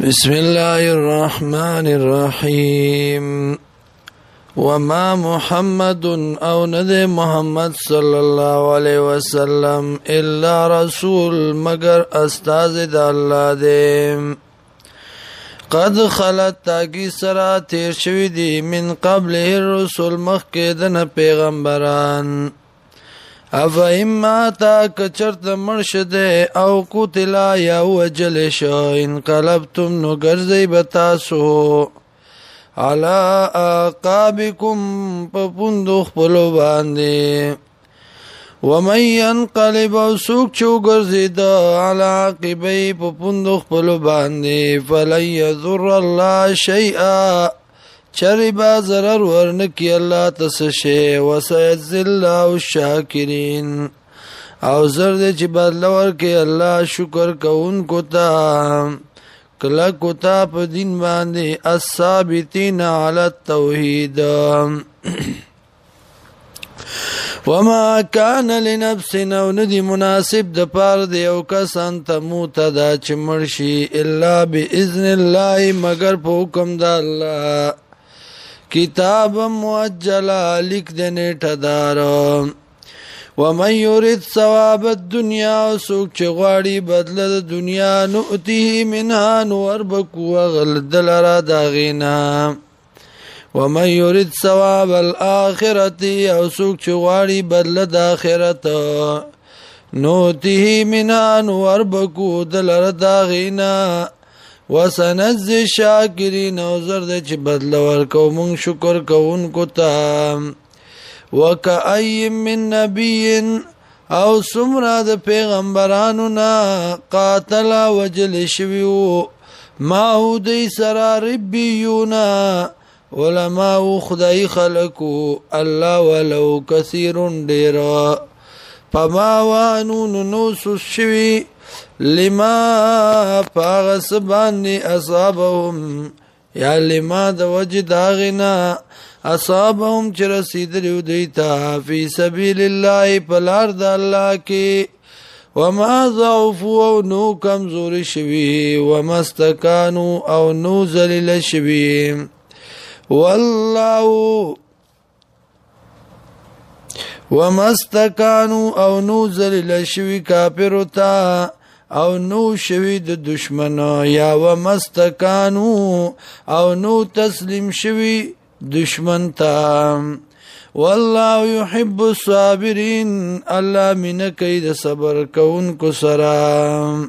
بسم الله الرحمن الرحيم وما محمد او ند محمد صلى الله عليه وسلم الا رسول مگر استاذ د الله دې قد خلت تاکی سرا تیر شوی دی من قبل الرسول مخکې د پیغمبران افا اما تا کچرت مرشد او قتلا یا وجل شو انقلبتم نو گرزی بتاسو علا آقابکم پپندو خپلو باندی ومن ينقلب او سوک چو گرزی دا علا عقبی پپندو خپلو باندی فلن یذر اللہ شیئا چری با ضرر ورنکی اللہ تسشے وسیجزی اللہ الشاکرین او زرد چی بدل ورکی اللہ شکر کون کتا کلک کتا پا دین باندی الثابتین علی التوحید وما کان لنفس او ندی مناسب د پار دی او کسان تموت دا چمرشی الا باذن اللہ مگر پا حکم دا اللہ کتاب موجلا لکھ دینے ٹھدار ومن یرید ثواب الدنیا سوک چغواڑی بدل دنیا نؤتیه منها نوربکو اغل دلرا داغینا ومن یرید ثواب الاخرتی او سوک چغواڑی بدل داخرت نؤتیه منها نوربکو دلرا داغینا وسنجزی شاکرین او زرد چی بدل ورکو من شکر کون کتا وکأی من نبی او سمرا د پیغمبرانونا قاتلا وجل شویو ماهو دی سرا ربیونا علماء خدای خلقو اللہ ولو کثیرون دیرا پما وانون نوسو شوی لما پاغس باندی اصابهم یا لما د وجد آغنا اصابهم چه رسیدلیو دیتا فی سبیل اللہ پلار دا اللہ کی وما ضعفو او نو کمزور شوی وما استکانو او نو زلیل شوی واللہ وما استکانو او نو زلیل شوی کافرو تا او نو شوی د دشمن یا ومستکانو او نو تسلیم شوی دشمن تا والله يحب الصابرین الله من کید صبر کون کو سرام